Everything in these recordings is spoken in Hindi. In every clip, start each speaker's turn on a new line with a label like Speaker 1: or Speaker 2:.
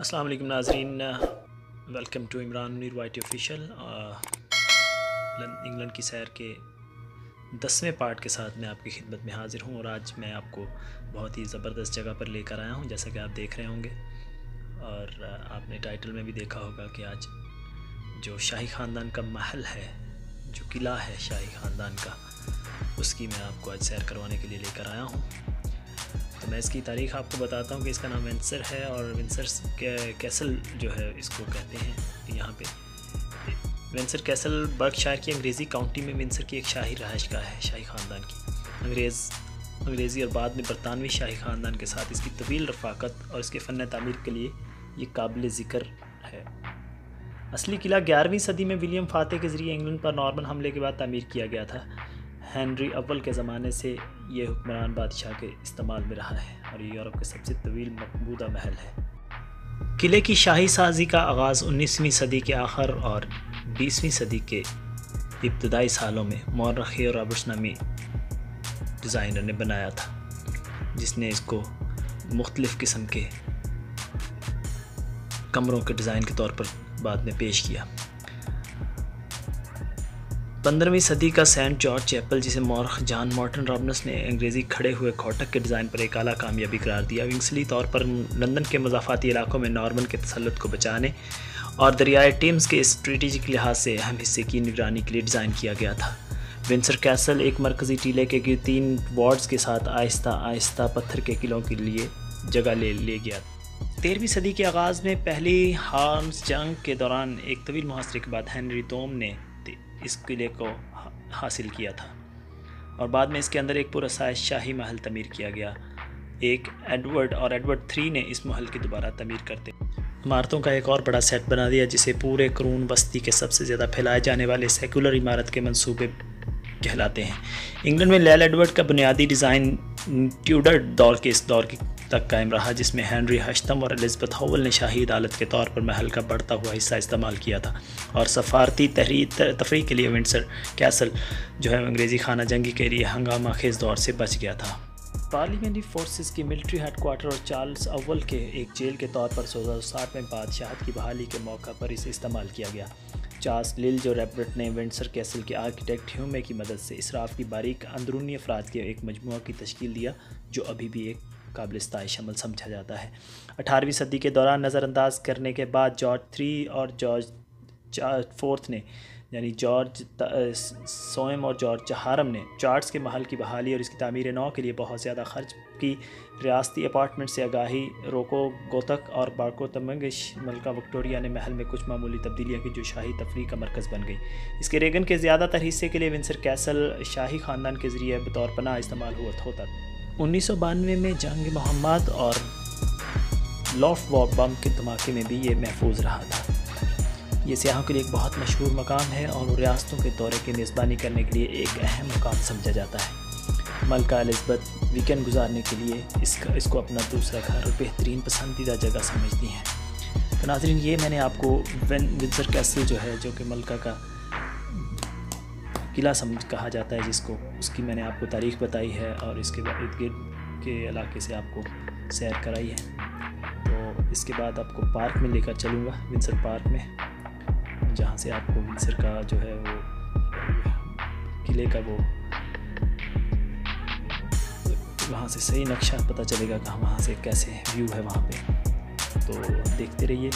Speaker 1: अस्सलाम वालेकुम नाज़रीन, welcome to Imran Munir YT official. England की सैर के 10वें पार्ट के साथ मैं आपकी खिदमत में हाज़िर हूँ और आज मैं आपको बहुत ही ज़बरदस्त जगह पर लेकर आया हूँ, जैसा कि आप देख रहे होंगे और आपने टाइटल में भी देखा होगा कि आज जो शाही ख़ानदान का महल है, जो किला है शाही ख़ानदान का, उसकी मैं आपको आज सैर करवाने के लिए लेकर आया हूँ। तो मैं इसकी तारीख़ आपको बताता हूँ कि इसका नाम विंडसर है और विंडसर कैसल जो है इसको कहते हैं। यहाँ पे विंडसर कैसल बर्कशायर की अंग्रेज़ी काउंटी में विंडसर की एक शाही रहायशगाह है शाही ख़ानदान की। अंग्रेज़ी और बाद में बरतानवी शाही ख़ानदान के साथ इसकी तवील रफ़ाकत और इसके फ़न तामीर के लिए ये काबिल ज़िक्र है। असली किला 11वीं सदी में विलियम फ़ातेह के ज़रिए इंग्लैंड पर नॉर्मन हमले के बाद तामीर किया गया था। हेनरी अव्वल के ज़माने से ये हुक्मरान बादशाह के इस्तेमाल में रहा है और ये यूरोप के सबसे तवील मकबूदा महल है। किले की शाही साजी का आगाज़ 19वीं सदी के आखिर और 20वीं सदी के इब्तदाई सालों में मौर्रखी और रॉबर्ट्स नामी डिज़ाइनर ने बनाया था, जिसने इसको मुख्तलिफ़ किस्म के कमरों के डिज़ाइन के तौर पर बाद में पेश किया। 15वीं सदी का सेंट जॉर्ज चैपल, जिसे मौरख जॉन मॉर्टन रॉबर्ट्स ने अंग्रेज़ी खड़े हुए खोटक के डिज़ाइन पर एक आला कामयाबी करार दिया, विंग्सली तौर पर लंदन के मज़ाफ़ाती इलाकों में नॉर्मन के तसल्लुत को बचाने और दरियाए टेम्स के स्ट्रेटेजिक लिहाज से अहम हिस्से की निगरानी के लिए डिज़ाइन किया गया था। विंडसर कैसल एक मरकज़ी टीले के 3 वार्ड्स के साथ आहिस्ता आहिस्ता पत्थर के किलों के लिए जगह ले गया। 13वीं सदी के आगाज़ में पहली हार्म्स जंग के दौरान एक तवील मुहासरे के बाद हेनरी दोम ने इस किले को हासिल किया था और बाद में इसके अंदर एक पुरसाइश शाही महल तमीर किया गया। एडवर्ड III ने इस महल की दोबारा तमीर करते इमारतों का एक और बड़ा सेट बना दिया, जिसे पूरे करून बस्ती के सबसे ज़्यादा फैलाए जाने वाले सेकुलर इमारत के मंसूबे कहलाते हैं। इंग्लैंड में लैल एडवर्ड का बुनियादी डिज़ाइन ट्यूडर दौर के इस दौर तक कायम रहा, जिसमें हेनरी हश्तम और एलिज़ाबेथ हॉवल ने शाही अदालत के तौर पर महल का बढ़ता हुआ हिस्सा इस्तेमाल किया था और सफारती तफरीह के लिए विंडसर कैसल जो है अंग्रेज़ी खाना जंगी के लिए हंगामा खेज दौर से बच गया था। पार्लियामेंट्री फोर्सेस की मिलिट्री हेडक्वार्टर और चार्ल्स अव्वल के एक जेल के तौर पर 1660 में बादशाहत की बहाली के मौका पर इसे इस्तेमाल किया गया। चार्ल्स लिल्ज और रॉबर्ट ने विंडसर कैसल के आर्किटेक्ट ह्यूमे की मदद से इसराफ की बारीक अंदरूनी अफराद के एक मजमुआ की तश्कील दिया, जो अभी भी एक काबिल इस्ताइश अमल समझा जाता है। 18वीं सदी के दौरान नज़रअंदाज करने के बाद जॉर्ज III और जॉर्ज IV ने यानी जॉर्ज सोएम और जॉर्ज चाहारम ने चार्ल्स के महल की बहाली और इसकी तामीर नौ के लिए बहुत ज़्यादा खर्च की। रियासती अपार्टमेंट से आगाही रोको गोतक और बारको तमंगिश मलका विक्टोरिया ने महल में कुछ मामूली तब्दीलियाँ की, जो शाही तफरीह का मरकज़ बन गई। इसके रेगन के ज़्यादातर हिस्से के लिए विंडसर कैसल शाही ख़ानदान के ज़रिए बतौर पनाह इस्तेमाल होता। 1992 में जंग मोहम्मद और लॉफ्ट बम के धमाके में भी ये महफूज रहा था। ये सियाहों के लिए एक बहुत मशहूर मकाम है और रियासतों के दौरे की मेज़बानी करने के लिए एक अहम मुकाम समझा जाता है। मलका एलिज़ाबेथ वीकेंड गुजारने के लिए इसको अपना दूसरा घर और बेहतरीन पसंदीदा जगह समझती हैं। तो नाज़रीन, ये मैंने आपको विंडसर कैसल जो है, जो कि मलका का किला समझ कहा जाता है जिसको, उसकी मैंने आपको तारीख़ बताई है और इसके इर्द गिर्द के इलाके से आपको सैर कराई है। तो इसके बाद आपको पार्क में लेकर चलूँगा, विंडसर पार्क में, जहाँ से आपको विंडसर का जो है वो किले का वो वहाँ से सही नक्शा पता चलेगा कि वहाँ से कैसे व्यू है वहाँ पे। तो देखते रहिए।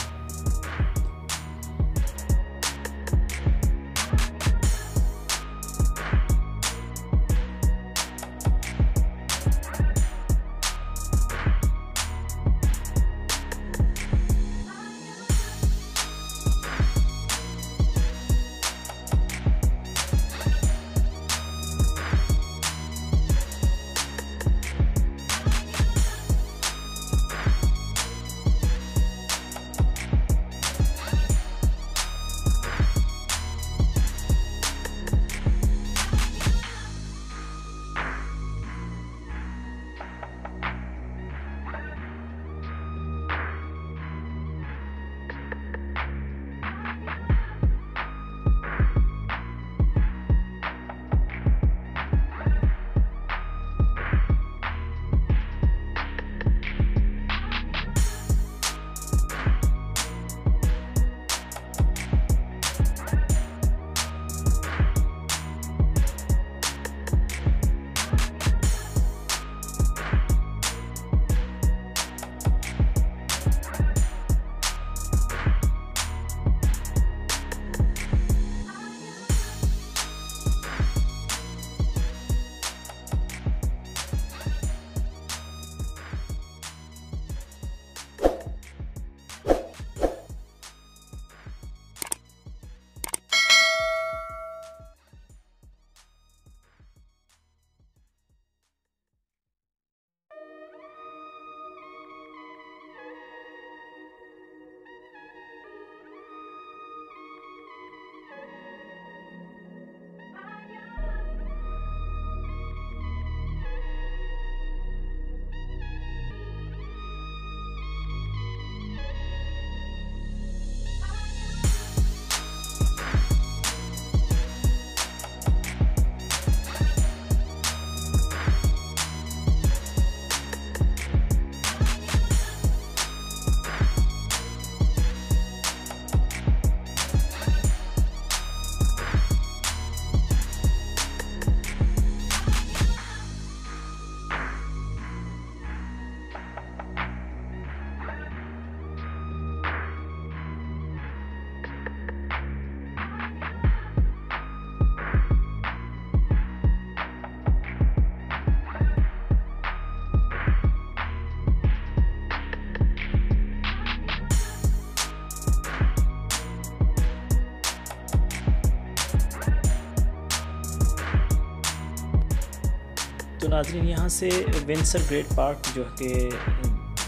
Speaker 1: नाज़रीन, यहाँ से विंडसर ग्रेट पार्क जो कि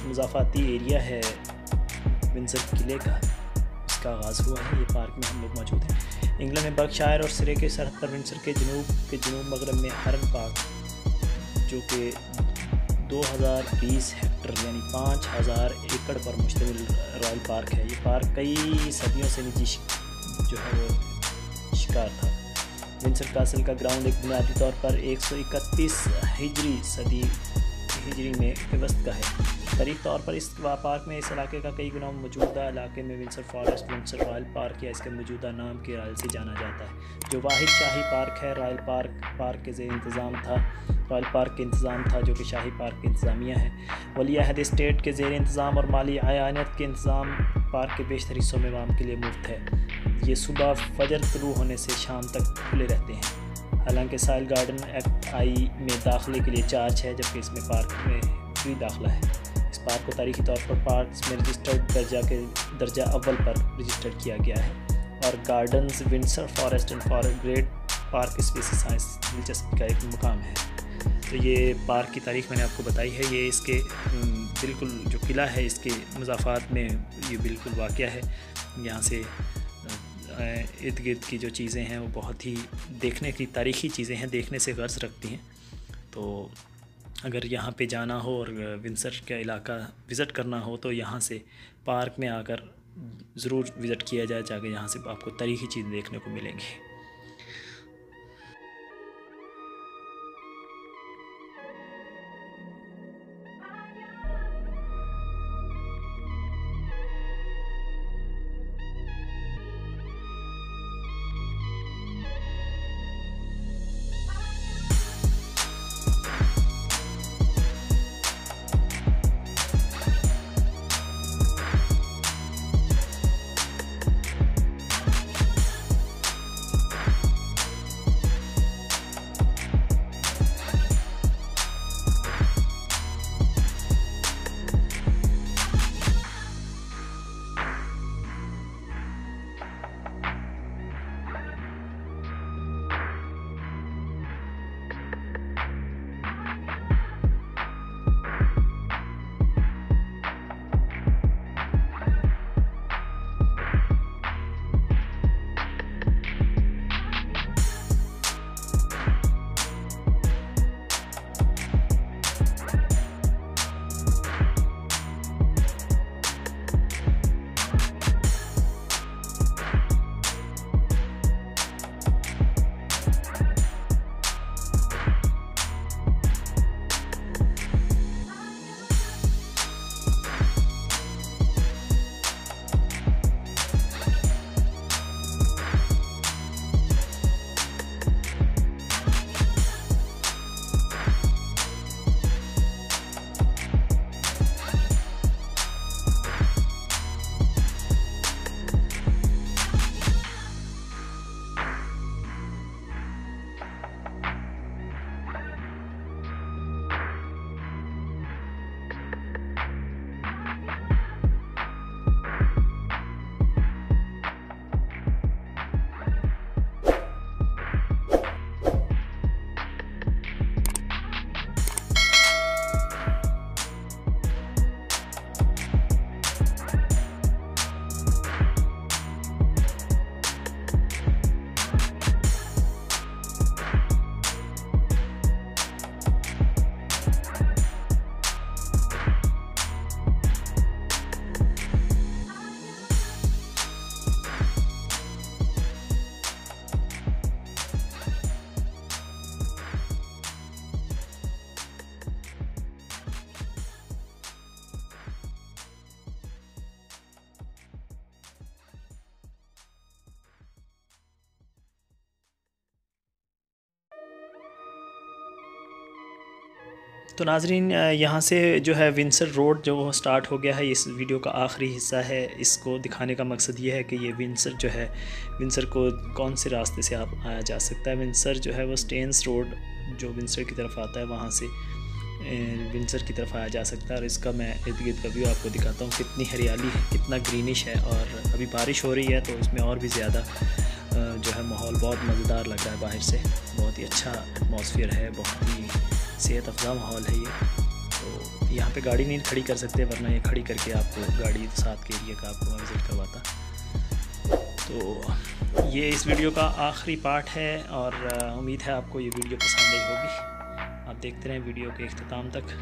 Speaker 1: मुज़ाफ़ाती एरिया है विंडसर किले का, इसका आगाज़ हुआ है। ये पार्क में हम लोग मौजूद हैं। इंग्लैंड में बर्कशायर और सिरे के सरहद पर विंडसर के जनूब मगरब में हरन पार्क जो कि 2020 हेक्टर यानी 5000 एकड़ पर मुश्तमिल रॉयल पार्क है। ये पार्क कई सदियों से निजी जो है वो शिकार था। विंडसर कासल का ग्राउंड एक बुनियादी तौर पर 131 हिजरी में के वस्त का है। तारीख़ तौर पर इस पार्क में इस इलाके का कई गुना मौजूदा इलाके में Windsor forest, Windsor royal park या इसके मौजूदा नाम के रॉयल से जाना जाता है, जो वाहिद शाही पार्क है। रॉयल पार्क के ज़ेर इंतज़ाम था रॉयल पार्क के इंतज़ाम था जो कि शाही पार्क की इंतज़ामिया है। वली अहद स्टेट के ज़ेर इंतज़ाम और माली आयानियत के इंतज़ाम पार्क के बेशतर हिस्सों में आवाम के लिए मुफ्त है। ये सुबह फजर तुलू होने से शाम तक खुले रहते हैं। हालांकि साइल गार्डन एक्ट आई में दाखिले के लिए चार्ज है, जबकि इसमें पार्क में फ्री दाखिला है। इस पार्क को तारीखी तौर पर पार्क्स में रजिस्टर्ड दर्जा अव्वल पर रजिस्टर्ड किया गया है। और gardens Windsor forest and great park species science दिलचस्पी का एक मुकाम है। तो ये पार्क की तारीख मैंने आपको बताई है। ये इसके बिल्कुल जो किला है इसके मुज़ाफ़ात में ये बिल्कुल वाक़या है। यहाँ से इर्द गिर्द की जो चीज़ें हैं वो बहुत ही देखने की तारीख़ी चीज़ें हैं, देखने से गर्ज रखती हैं। तो अगर यहाँ पे जाना हो और विंडसर का इलाका विज़िट करना हो तो यहाँ से पार्क में आकर ज़रूर विज़िट किया जाए, जाके यहाँ से आपको तारीख़ी चीज़ें देखने को मिलेंगी। तो नाज़रीन, यहाँ से जो है विंडसर रोड जो स्टार्ट हो गया है, इस वीडियो का आखिरी हिस्सा है। इसको दिखाने का मकसद ये है कि ये विंडसर जो है, विंडसर को कौन से रास्ते से आप आया जा सकता है। विंडसर जो है वो स्टेन्स रोड जो विंडसर की तरफ आता है, वहाँ से विंडसर की तरफ आया जा सकता है। और इसका मैं इर्द गिर्द का व्यू आपको दिखाता हूँ, कितनी हरियाली है, कितना ग्रीनिश है। और अभी बारिश हो रही है तो इसमें और भी ज़्यादा जो है माहौल बहुत मज़ेदार लग रहा है। बाहर से बहुत ही अच्छा एटमॉस्फेयर है, बहुत ही सेहत अफजा माहौल है ये। तो यहाँ पे गाड़ी नहीं खड़ी कर सकते, वरना ये खड़ी करके आपको गाड़ी साथ के एरिया का आपको विज़िट करवाता। तो ये इस वीडियो का आखिरी पार्ट है और उम्मीद है आपको ये वीडियो पसंद आई होगी। आप देखते रहें वीडियो के इख्तिताम तक।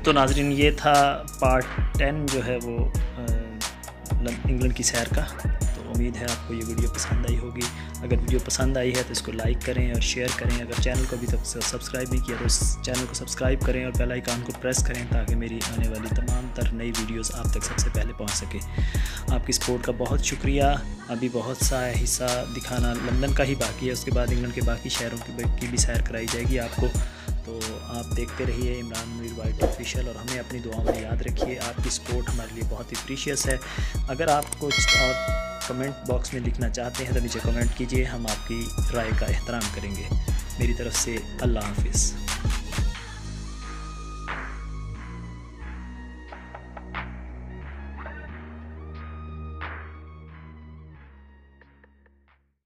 Speaker 1: तो नाज़रीन, ये था पार्ट 10 जो है वो इंग्लैंड की सैर का। तो उम्मीद है आपको ये वीडियो पसंद आई होगी। अगर वीडियो पसंद आई है तो इसको लाइक करें और शेयर करें। अगर चैनल को अभी तक सब्सक्राइब नहीं किया तो इस चैनल को सब्सक्राइब करें और बेल आइकन को प्रेस करें ताकि मेरी आने वाली तमाम तर नई वीडियोस आप तक सबसे पहले पहुंच सके। आपकी सपोर्ट का बहुत शुक्रिया। अभी बहुत सा हिस्सा दिखाना लंदन का ही बाकी है, उसके बाद इंग्लैंड के बाकी शहरों की भी सैर कराई जाएगी आपको। तो आप देखते रहिए इमरान मुनीर वाइट ऑफिशियल और हमें अपनी दुआओं में याद रखिए। आपकी सपोर्ट हमारे लिए बहुत ही प्रीशियस है। अगर आप कुछ और कमेंट बॉक्स में लिखना चाहते हैं तो नीचे कमेंट कीजिए, हम आपकी राय का एहतराम करेंगे। मेरी तरफ से अल्लाह हाफिज़।